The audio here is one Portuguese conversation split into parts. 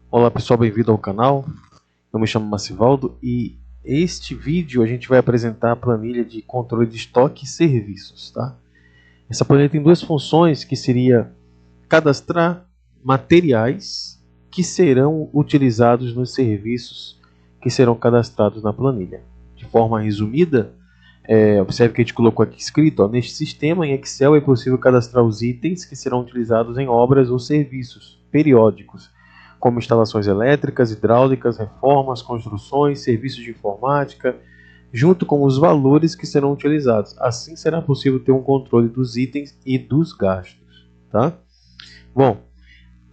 Olá pessoal, bem-vindo ao canal. Eu me chamo Macivaldo e este vídeo a gente vai apresentar a planilha de controle de estoque e serviços, tá? Essa planilha tem duas funções, que seria cadastrar materiais que serão utilizados nos serviços que serão cadastrados na planilha. De forma resumida, observe que a gente colocou aqui escrito, neste sistema em Excel é possível cadastrar os itens que serão utilizados em obras ou serviços periódicos, como instalações elétricas, hidráulicas, reformas, construções, serviços de informática, junto com os valores que serão utilizados. Assim será possível ter um controle dos itens e dos gastos, tá? Bom,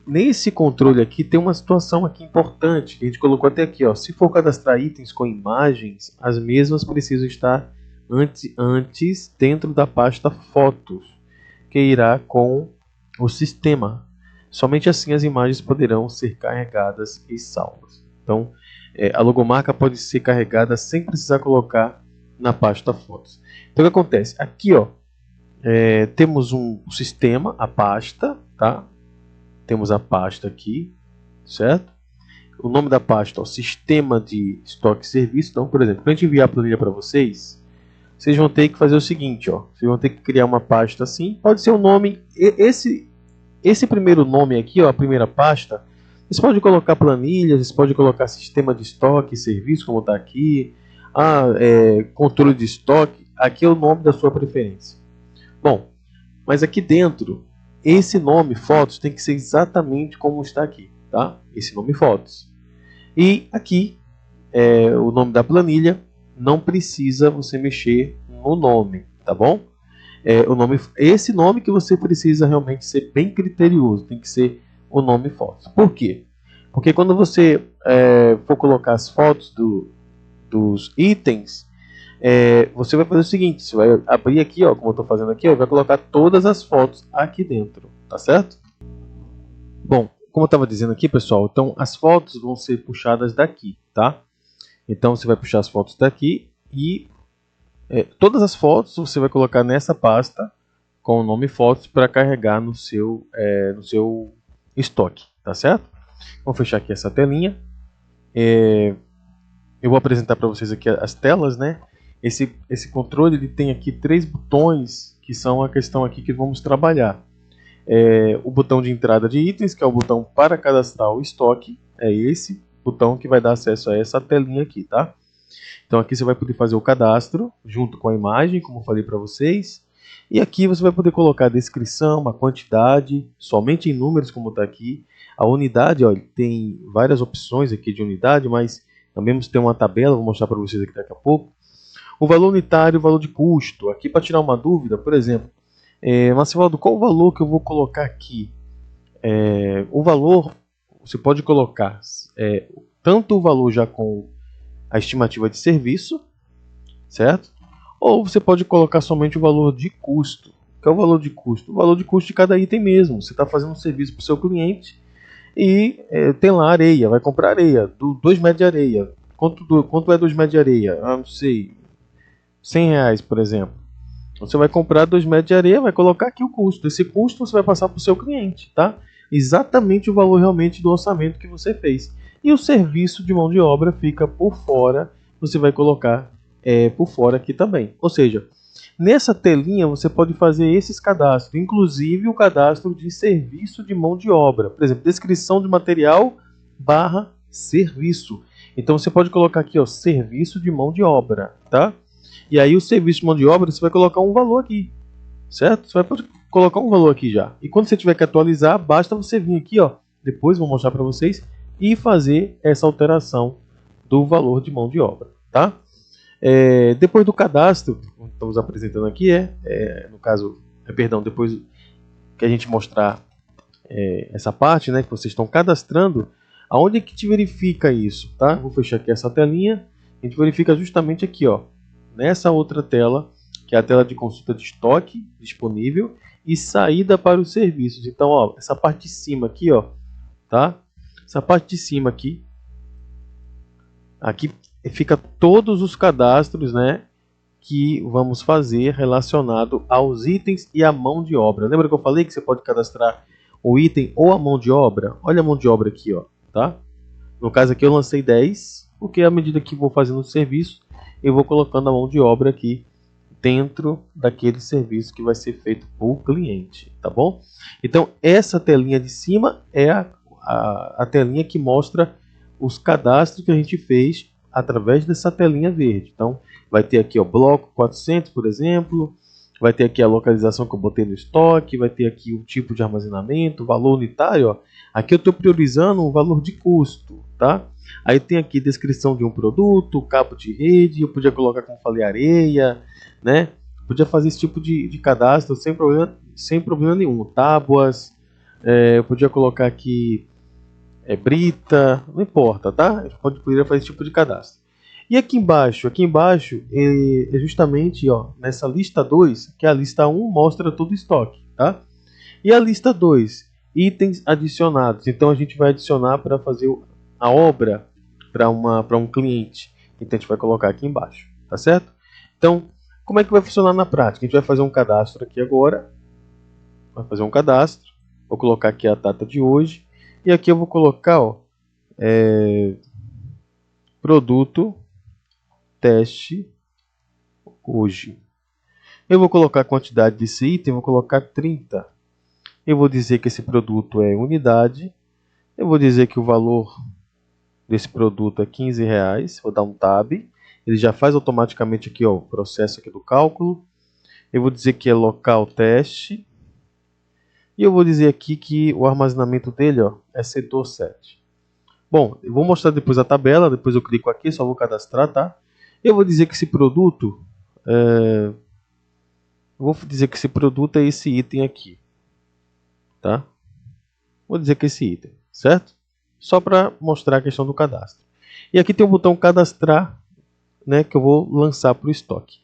nesse controle aqui tem uma situação aqui importante, que a gente colocou até aqui, ó. Se for cadastrar itens com imagens, as mesmas precisam estar antes dentro da pasta fotos, que irá com o sistema. Somente assim as imagens poderão ser carregadas e salvas. Então, a logomarca pode ser carregada sem precisar colocar na pasta fotos. Então, o que acontece? Aqui, ó, temos um sistema, a pasta, tá? Temos a pasta aqui, certo? O nome da pasta é o Sistema de Estoque e Serviço. Então, por exemplo, para a gente enviar a planilha para vocês, vocês vão ter que fazer o seguinte, ó. Vocês vão ter que criar uma pasta assim. Pode ser o nome, esse primeiro nome aqui, ó, a primeira pasta, você pode colocar planilhas, você pode colocar sistema de estoque e serviço, como está aqui, controle de estoque, aqui é o nome da sua preferência. Bom, mas aqui dentro, esse nome fotos tem que ser exatamente como está aqui, tá? Esse nome fotos. E aqui, o nome da planilha, não precisa você mexer no nome, tá bom? Esse nome que você precisa realmente ser bem criterioso, tem que ser o nome fotos. Por quê? Porque quando você for colocar as fotos dos itens, você vai fazer o seguinte, você vai abrir aqui, ó, como eu estou fazendo aqui, ó, vai colocar todas as fotos aqui dentro, tá certo? Bom, como eu estava dizendo aqui, pessoal, então as fotos vão ser puxadas daqui, tá? Então você vai puxar as fotos daqui e todas as fotos você vai colocar nessa pasta com o nome fotos para carregar no seu estoque, tá certo? Vou fechar aqui essa telinha. Eu vou apresentar para vocês aqui as telas, né? Esse controle ele tem aqui 3 botões que são a questão aqui que vamos trabalhar. O botão de entrada de itens, que é o botão para cadastrar o estoque, é esse botão que vai dar acesso a essa telinha aqui, tá? Então aqui você vai poder fazer o cadastro junto com a imagem, como eu falei para vocês. E aqui você vai poder colocar a descrição, a quantidade, somente em números, como está aqui. A unidade, ó, tem várias opções aqui de unidade, mas também tem uma tabela, vou mostrar para vocês aqui daqui a pouco. O valor unitário, o valor de custo. Aqui para tirar uma dúvida, por exemplo, Macivaldo, qual o valor que eu vou colocar aqui? O valor, você pode colocar tanto o valor já com a estimativa de serviço, certo? Ou você pode colocar somente o valor de custo. Que é o valor de custo? O valor de custo de cada item mesmo. Você está fazendo um serviço para o seu cliente e tem lá areia, vai comprar areia, 2 metros de areia. Quanto é 2 metros de areia? Não sei, R$100, por exemplo. Você vai comprar 2 metros de areia, vai colocar aqui o custo. Esse custo você vai passar para o seu cliente, tá? Exatamente o valor realmente do orçamento que você fez. E o serviço de mão de obra fica por fora, você vai colocar por fora aqui também. Ou seja, nessa telinha você pode fazer esses cadastros, inclusive o cadastro de serviço de mão de obra. Por exemplo, descrição de material / serviço. Então você pode colocar aqui, ó, serviço de mão de obra, tá? E aí o serviço de mão de obra você vai colocar um valor aqui, certo? Você vai colocar um valor aqui já. E quando você tiver que atualizar, basta você vir aqui, ó, depois vou mostrar para vocês, e fazer essa alteração do valor de mão de obra, tá? Depois do cadastro, como estamos apresentando aqui, no caso, depois que a gente mostrar essa parte, né, que vocês estão cadastrando, aonde é que te verifica isso, tá? Vou fechar aqui essa telinha, a gente verifica justamente aqui, ó, nessa outra tela, que é a tela de consulta de estoque disponível e saída para os serviços. Então, ó, essa parte de cima aqui, ó, tá? Essa parte de cima aqui fica todos os cadastros, né, que vamos fazer relacionado aos itens e à mão de obra. Lembra que eu falei que você pode cadastrar o item ou a mão de obra? Olha a mão de obra aqui, ó. tá? No caso aqui eu lancei 10, porque à medida que vou fazendo o serviço, eu vou colocando a mão de obra aqui dentro daquele serviço que vai ser feito por cliente, tá bom? Então essa telinha de cima é a telinha que mostra os cadastros que a gente fez através dessa telinha verde. Então vai ter aqui o bloco 400, por exemplo, vai ter aqui a localização que eu botei no estoque, vai ter aqui o tipo de armazenamento, o valor unitário, ó. Aqui eu estou priorizando o valor de custo, tá? Aí tem aqui descrição de um produto, cabo de rede, eu podia colocar, como falei, areia, né? Podia fazer esse tipo de cadastro sem problema nenhum. Tábuas, eu podia colocar aqui brita, não importa, tá? A gente poderia fazer esse tipo de cadastro. E aqui embaixo é justamente, ó, nessa lista 2, que a lista 1 mostra todo o estoque, tá? E a lista 2, itens adicionados. Então a gente vai adicionar para fazer a obra para um cliente. Então a gente vai colocar aqui embaixo, tá certo? Então, como é que vai funcionar na prática? A gente vai fazer um cadastro aqui agora. Vai fazer um cadastro. Vou colocar aqui a data de hoje. E aqui eu vou colocar, ó, produto teste hoje. Eu vou colocar a quantidade desse item, vou colocar 30. Eu vou dizer que esse produto é unidade. Eu vou dizer que o valor desse produto é R$15. Vou dar um tab. Ele já faz automaticamente aqui, ó, o processo aqui do cálculo. Eu vou dizer que é local teste. E eu vou dizer aqui que o armazenamento dele, ó, é setor 7. Bom, eu vou mostrar depois a tabela. Depois eu clico aqui, só vou cadastrar, tá? Eu vou dizer que esse produto é esse item aqui, tá? Vou dizer que é esse item, certo? Só para mostrar a questão do cadastro. E aqui tem o botão cadastrar, né, que eu vou lançar para o estoque.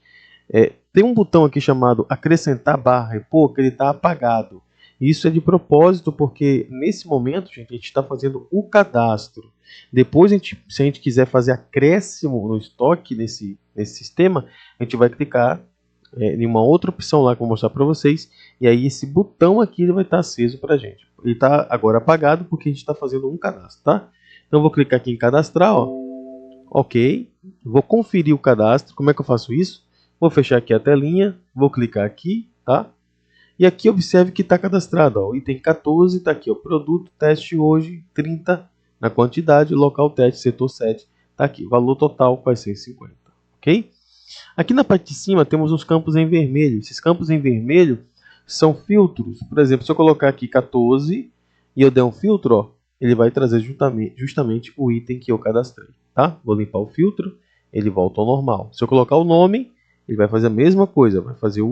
Tem um botão aqui chamado acrescentar barra repor, que ele está apagado. Isso é de propósito, porque nesse momento, gente, a gente está fazendo o cadastro. Depois, se a gente quiser fazer acréscimo no estoque nesse sistema, a gente vai clicar em uma outra opção lá que eu vou mostrar para vocês. E aí esse botão aqui ele vai estar aceso para a gente. Ele está agora apagado porque a gente está fazendo um cadastro, tá? Então eu vou clicar aqui em cadastrar, ó. Ok. Vou conferir o cadastro. Como é que eu faço isso? Vou fechar aqui a telinha. Vou clicar aqui, tá? E aqui observe que está cadastrado, ó. O item 14 está aqui, ó. Produto teste hoje 30 na quantidade, local teste setor 7 está aqui. Valor total 450, ok? Aqui na parte de cima temos os campos em vermelho. Esses campos em vermelho são filtros. Por exemplo, se eu colocar aqui 14 e eu der um filtro, ó, ele vai trazer justamente o item que eu cadastrei, tá? Vou limpar o filtro, ele volta ao normal. Se eu colocar o nome, ele vai fazer a mesma coisa, vai fazer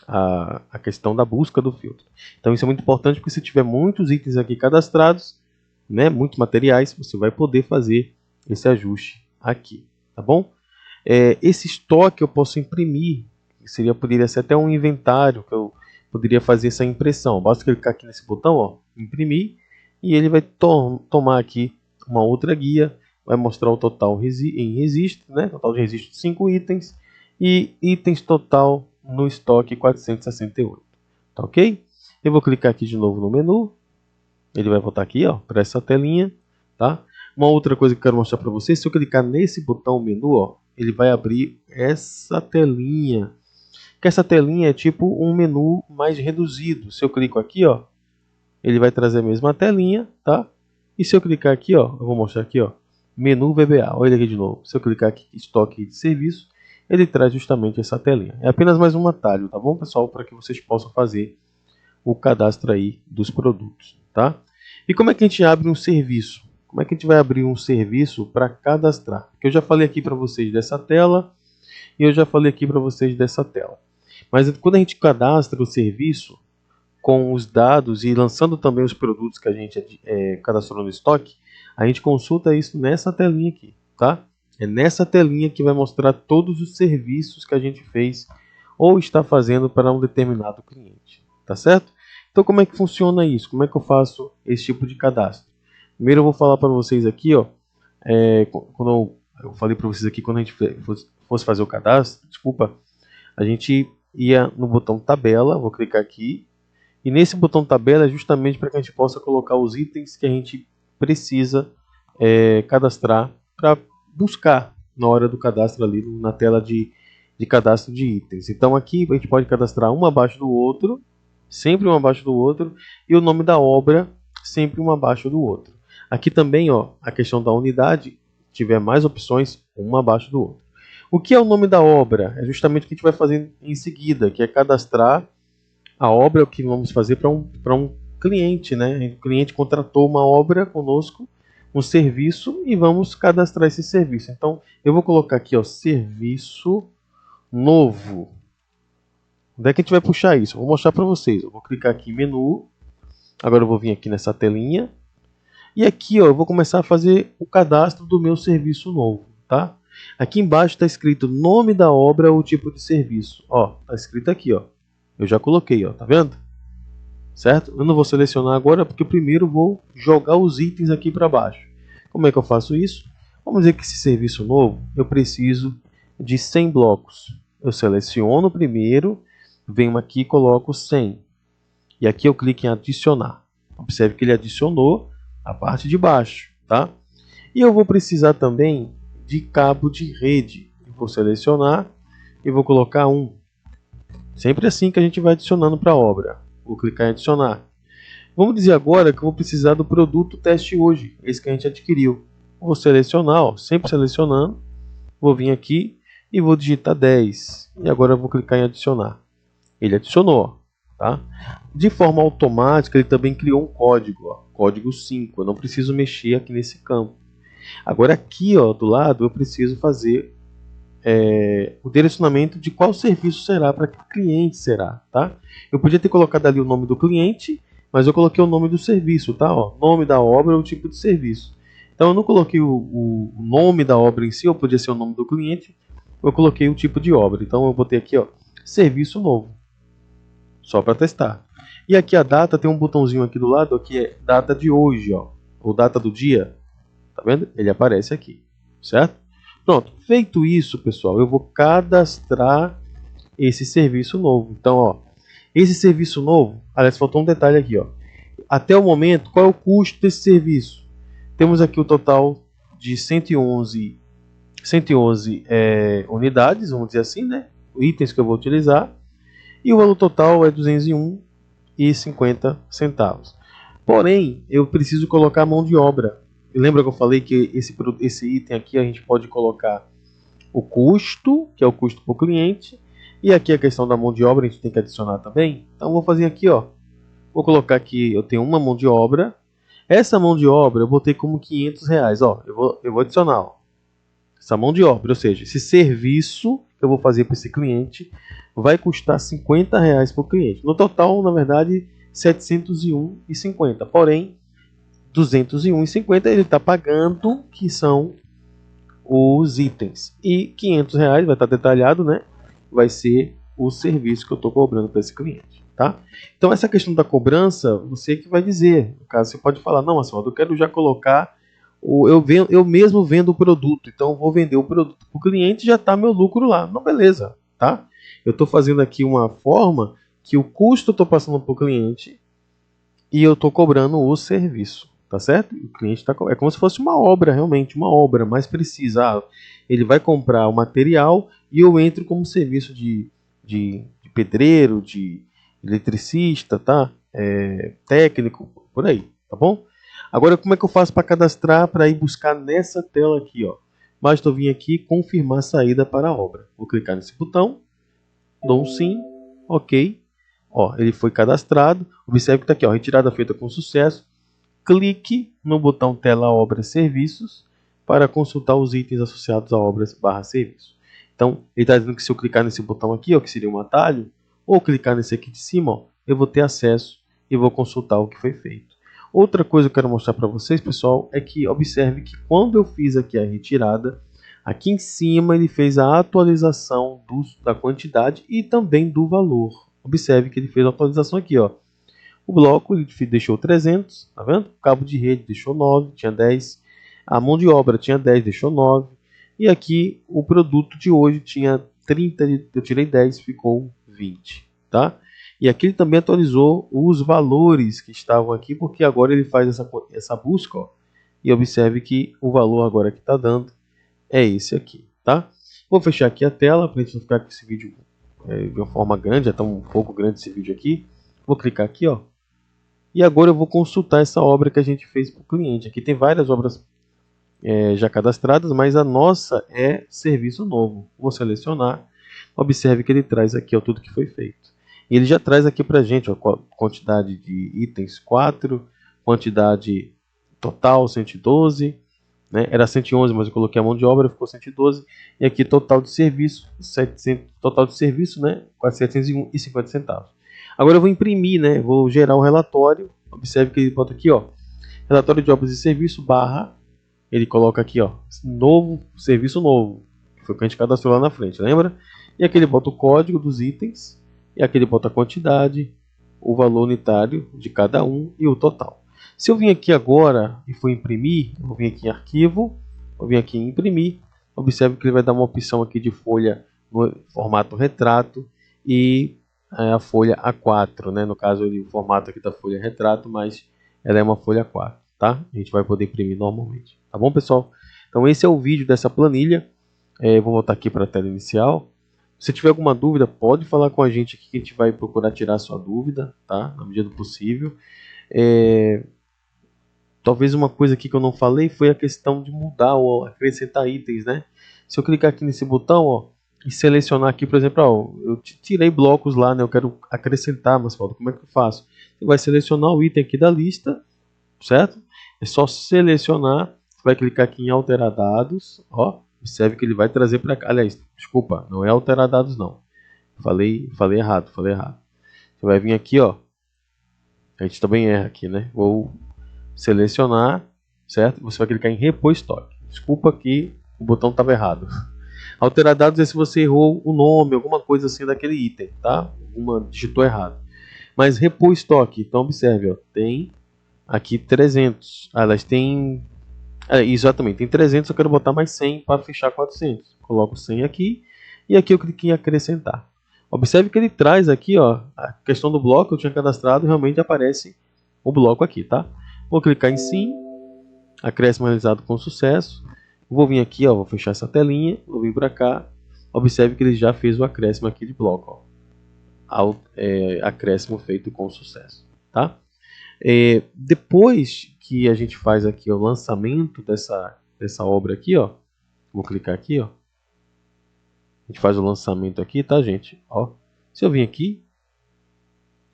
a questão da busca do filtro. Então isso é muito importante, porque se tiver muitos itens aqui cadastrados, né, muitos materiais, você vai poder fazer esse ajuste aqui, tá bom? Esse estoque eu posso imprimir, poderia ser até um inventário que eu poderia fazer essa impressão. Basta clicar aqui nesse botão, ó, imprimir, e ele vai tomar aqui uma outra guia, vai mostrar o total em registro, né, total de registro 5 itens e itens total no estoque 468, tá ok? Eu vou clicar aqui de novo no menu, ele vai voltar aqui, ó, para essa telinha, tá? Uma outra coisa que eu quero mostrar para vocês, se eu clicar nesse botão menu, ó, ele vai abrir essa telinha. Que essa telinha é tipo um menu mais reduzido. Se eu clico aqui, ó, ele vai trazer a mesma telinha, tá? E se eu clicar aqui, ó, eu vou mostrar aqui, ó, menu VBA. Olha aqui de novo. Se eu clicar aqui estoque de serviço, ele traz justamente essa telinha. É apenas mais um atalho, tá bom, pessoal, para que vocês possam fazer o cadastro aí dos produtos, tá? E como é que a gente abre um serviço? Como é que a gente vai abrir um serviço para cadastrar? Porque eu já falei aqui para vocês dessa tela e eu já falei aqui para vocês dessa tela. Mas quando a gente cadastra o serviço com os dados e lançando também os produtos que a gente cadastrou no estoque, a gente consulta isso nessa telinha aqui, tá? É nessa telinha que vai mostrar todos os serviços que a gente fez ou está fazendo para um determinado cliente, tá certo? Então como é que funciona isso? Como é que eu faço esse tipo de cadastro? Primeiro eu vou falar para vocês aqui, ó, quando eu falei para vocês aqui, quando a gente fosse fazer o cadastro, desculpa, a gente ia no botão tabela, vou clicar aqui, e nesse botão tabela é justamente para que a gente possa colocar os itens que a gente precisa cadastrar para buscar na hora do cadastro ali na tela de cadastro de itens. Então aqui a gente pode cadastrar um abaixo do outro, sempre um abaixo do outro, e o nome da obra sempre um abaixo do outro. Aqui também, ó, a questão da unidade, tiver mais opções, um abaixo do outro. O que é o nome da obra? É justamente o que a gente vai fazer em seguida, que é cadastrar a obra que vamos fazer para um cliente, né? O cliente contratou uma obra conosco, um serviço, e vamos cadastrar esse serviço. Então, eu vou colocar aqui, ó, serviço novo. Onde é que a gente vai puxar isso? Eu vou mostrar para vocês. Eu vou clicar aqui em menu. Agora eu vou vir aqui nessa telinha. E aqui, ó, eu vou começar a fazer o cadastro do meu serviço novo, tá? Aqui embaixo está escrito nome da obra ou tipo de serviço. Ó, tá escrito aqui, ó. Eu já coloquei, ó, tá vendo? Certo? Eu não vou selecionar agora porque primeiro vou jogar os itens aqui para baixo. Como é que eu faço isso? Vamos dizer que esse serviço novo eu preciso de 100 blocos. Eu seleciono primeiro, venho aqui e coloco 100. E aqui eu clico em adicionar. Observe que ele adicionou a parte de baixo, tá? E eu vou precisar também de cabo de rede. Eu vou selecionar e vou colocar 1. Sempre assim que a gente vai adicionando para a obra. Vou clicar em adicionar. Vamos dizer agora que eu vou precisar do produto teste hoje, esse que a gente adquiriu. Vou selecionar, ó, sempre selecionando. Vou vir aqui e vou digitar 10. E agora eu vou clicar em adicionar. Ele adicionou, tá? De forma automática, ele também criou um código, ó, código 5. Eu não preciso mexer aqui nesse campo. Agora aqui, ó, do lado, eu preciso fazer o direcionamento de qual serviço será, para que cliente será, tá? Eu podia ter colocado ali o nome do cliente, mas eu coloquei o nome do serviço, tá? Ó, nome da obra ou tipo de serviço. Então eu não coloquei o nome da obra em si, ou podia ser o nome do cliente, eu coloquei o tipo de obra. Então eu botei aqui, ó, serviço novo, só para testar. E aqui a data, tem um botãozinho aqui do lado, ó, que é data de hoje, ó, ou data do dia, tá vendo? Ele aparece aqui, certo? Pronto, feito isso, pessoal, eu vou cadastrar esse serviço novo. Então, ó, esse serviço novo, aliás, faltou um detalhe aqui, ó. Até o momento, qual é o custo desse serviço? Temos aqui o total de 111 unidades, vamos dizer assim, né? Itens que eu vou utilizar. E o valor total é R$ 201,50. Porém, eu preciso colocar a mão de obra. Lembra que eu falei que esse item aqui a gente pode colocar o custo, que é o custo por cliente, e aqui a questão da mão de obra a gente tem que adicionar também. Então vou fazer aqui, ó, vou colocar aqui, eu tenho uma mão de obra. Essa mão de obra eu botei como R$ 500, ó, eu vou adicionar, ó, essa mão de obra, ou seja, esse serviço que eu vou fazer para esse cliente vai custar R$ 50 por cliente. No total, na verdade, R$ 701,50. Porém, R$ 201,50 ele está pagando, que são os itens. E R$ 500 vai estar detalhado, né? Vai ser o serviço que eu estou cobrando para esse cliente, tá? Então essa questão da cobrança, você que vai dizer. No caso, você pode falar, não, Assaldo, eu quero já colocar, eu mesmo vendo o produto, então eu vou vender o produto para o cliente e já está meu lucro lá. Não, beleza, tá? Eu estou fazendo aqui uma forma que o custo eu estou passando para o cliente e eu estou cobrando o serviço. Tá certo? O cliente é como se fosse uma obra, realmente, uma obra mais precisa. Ah, ele vai comprar o material e eu entro como serviço de pedreiro, de eletricista, tá? Técnico, por aí, tá bom? Agora, como é que eu faço para cadastrar, para ir buscar nessa tela aqui, ó? Basta eu vir aqui e confirmar a saída para a obra. Vou clicar nesse botão, dou um sim, ok. Ó, ele foi cadastrado. Observe que está aqui, ó, retirada feita com sucesso. Clique no botão Tela Obras Serviços para consultar os itens associados a obras/serviço. Então, ele está dizendo que se eu clicar nesse botão aqui, ó, que seria um atalho, ou clicar nesse aqui de cima, ó, eu vou ter acesso e vou consultar o que foi feito. Outra coisa que eu quero mostrar para vocês, pessoal, é que observe que quando eu fiz aqui a retirada, aqui em cima ele fez a atualização da quantidade e também do valor. Observe que ele fez a atualização aqui, ó. O bloco ele deixou 300, tá vendo? O cabo de rede deixou 9, tinha 10. A mão de obra tinha 10, deixou 9. E aqui o produto de hoje tinha 30, eu tirei 10, ficou 20, tá? E aqui ele também atualizou os valores que estavam aqui, porque agora ele faz essa busca, ó, e observe que o valor agora que está dando é esse aqui, tá? Vou fechar aqui a tela para a gente não ficar com esse vídeo de uma forma grande, já está um pouco grande esse vídeo aqui. Vou clicar aqui, ó, e agora eu vou consultar essa obra que a gente fez para o cliente. Aqui tem várias obras já cadastradas, mas a nossa é serviço novo. Vou selecionar, observe que ele traz aqui ó, tudo que foi feito. E ele já traz aqui para a gente ó, quantidade de itens 4, quantidade total 112, né? Era 111, mas eu coloquei a mão de obra, ficou 112. E aqui total de serviço, 700, total de serviço, né? Quase 750 centavos. Agora eu vou imprimir, né? Vou gerar o relatório. Observe que ele bota aqui, ó, relatório de obras e serviço barra. Ele coloca aqui, ó, novo, serviço novo. Que foi o que a gente cadastrou lá na frente, lembra? E aqui ele bota o código dos itens. E aqui ele bota a quantidade, o valor unitário de cada um e o total. Se eu vim aqui agora e for imprimir, eu vou vir aqui em arquivo, vou vir aqui em imprimir, observe que ele vai dar uma opção aqui de folha no formato retrato e a folha A4, né? No caso o formato aqui da folha é retrato, mas ela é uma folha A4, tá? A gente vai poder imprimir normalmente, tá bom, pessoal? Então esse é o vídeo dessa planilha. Vou voltar aqui para a tela inicial. Se tiver alguma dúvida, pode falar com a gente aqui que a gente vai procurar tirar a sua dúvida, tá? Na medida do possível. Talvez uma coisa aqui que eu não falei foi a questão de mudar ou acrescentar itens, né? Se eu clicar aqui nesse botão, ó, e selecionar aqui, por exemplo, ó, eu tirei blocos lá, né? Eu quero acrescentar, mas falta, como é que eu faço? Você vai selecionar o item aqui da lista, certo? É só selecionar, vai clicar aqui em alterar dados, ó, observe que ele vai trazer para cá. Aliás, desculpa, não é alterar dados não. Falei errado. Você vai vir aqui, ó. A gente também erra aqui, né? Vou selecionar, certo? Você vai clicar em repor estoque. Desculpa que o botão estava errado. Alterar dados é se você errou o nome, alguma coisa assim daquele item, tá? Digitou errado. Mas repor estoque, então observe, ó, tem aqui 300. Elas têm exatamente, tem 300, eu quero botar mais 100 para fechar 400. Coloco 100 aqui e aqui eu cliquei em acrescentar. Observe que ele traz aqui, ó, a questão do bloco que eu tinha cadastrado, realmente aparece o bloco aqui, tá? Vou clicar em sim, acréscimo realizado com sucesso. Vou vir aqui, ó, vou fechar essa telinha, vou vir para cá. Observe que ele já fez o acréscimo aqui de bloco, ó. Acréscimo feito com sucesso, tá? Depois que a gente faz aqui o lançamento dessa obra aqui, ó, vou clicar aqui, ó. A gente faz o lançamento aqui, tá, gente? Ó, se eu vim aqui,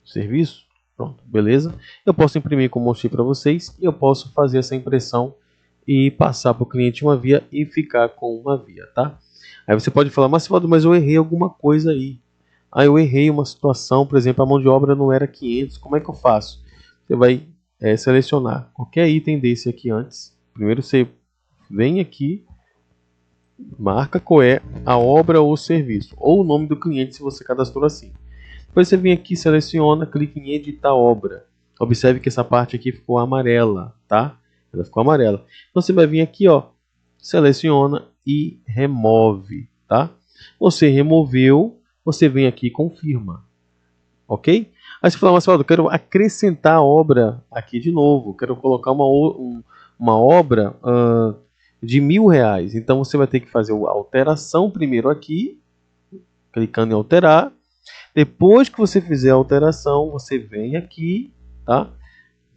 serviço, pronto, beleza. Eu posso imprimir como mostrei para vocês e eu posso fazer essa impressão e passar para o cliente uma via e ficar com uma via, tá? Aí você pode falar, mas eu errei alguma coisa aí. Eu errei uma situação, por exemplo, a mão de obra não era 500, como é que eu faço? Você vai selecionar qualquer item desse aqui antes. Primeiro você vem aqui, marca qual é a obra ou serviço, ou o nome do cliente se você cadastrou assim. Depois você vem aqui, seleciona, clica em editar obra. Observe que essa parte aqui ficou amarela, tá? Ela ficou amarela. Então você vai vir aqui, ó, seleciona e remove, tá? Você removeu, você vem aqui e confirma, ok? Aí você fala, mas eu quero acrescentar a obra aqui de novo, quero colocar uma obra de R$ 1.000. Então você vai ter que fazer a alteração primeiro aqui, clicando em alterar. Depois que você fizer a alteração, você vem aqui, tá?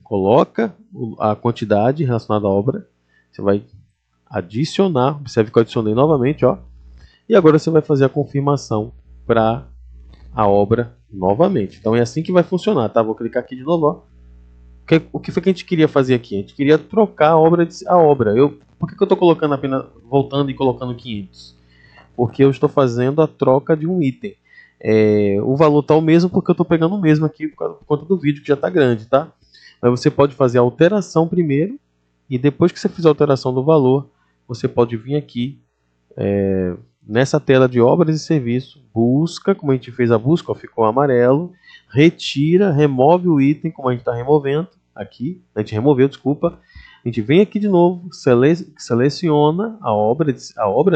Coloca a quantidade relacionada à obra. Você vai adicionar, observe que eu adicionei novamente, ó. E agora você vai fazer a confirmação para a obra novamente. Então é assim que vai funcionar, tá? Vou clicar aqui de novo, ó. O que foi que a gente queria fazer aqui? A gente queria trocar a obra. Por que eu estou colocando apenas, voltando e colocando 500? Porque eu estou fazendo a troca de um item. O valor está o mesmo porque eu estou pegando o mesmo aqui por conta do vídeo que já está grande, tá? Mas você pode fazer a alteração primeiro e depois que você fizer a alteração do valor, você pode vir aqui nessa tela de obras e serviços, busca, como a gente fez a busca, ó, ficou amarelo, retira, remove o item como a gente está removendo aqui, a gente removeu, desculpa. A gente vem aqui de novo, seleciona a obra,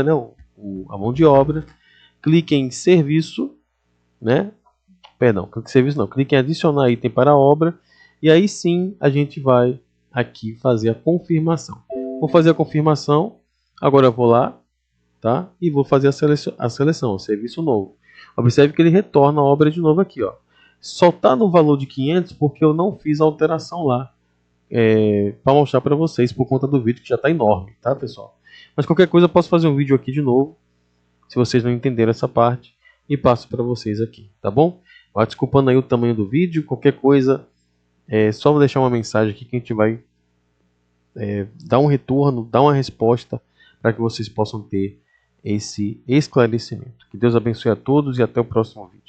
né, a mão de obra, clique em serviço, né? Perdão, clique em serviço não, clique em adicionar item para a obra e aí sim a gente vai aqui fazer a confirmação. Vou fazer a confirmação, agora eu vou lá, tá? E vou fazer a seleção, serviço novo. Observe que ele retorna a obra de novo aqui, ó. Só está no valor de 500 porque eu não fiz a alteração lá, para mostrar para vocês por conta do vídeo que já está enorme, tá, pessoal? Mas qualquer coisa eu posso fazer um vídeo aqui de novo, se vocês não entenderam essa parte, e passo para vocês aqui, tá bom? Mas desculpando aí o tamanho do vídeo, qualquer coisa, só vou deixar uma mensagem aqui que a gente vai dar um retorno, dar uma resposta para que vocês possam ter esse esclarecimento. Que Deus abençoe a todos e até o próximo vídeo.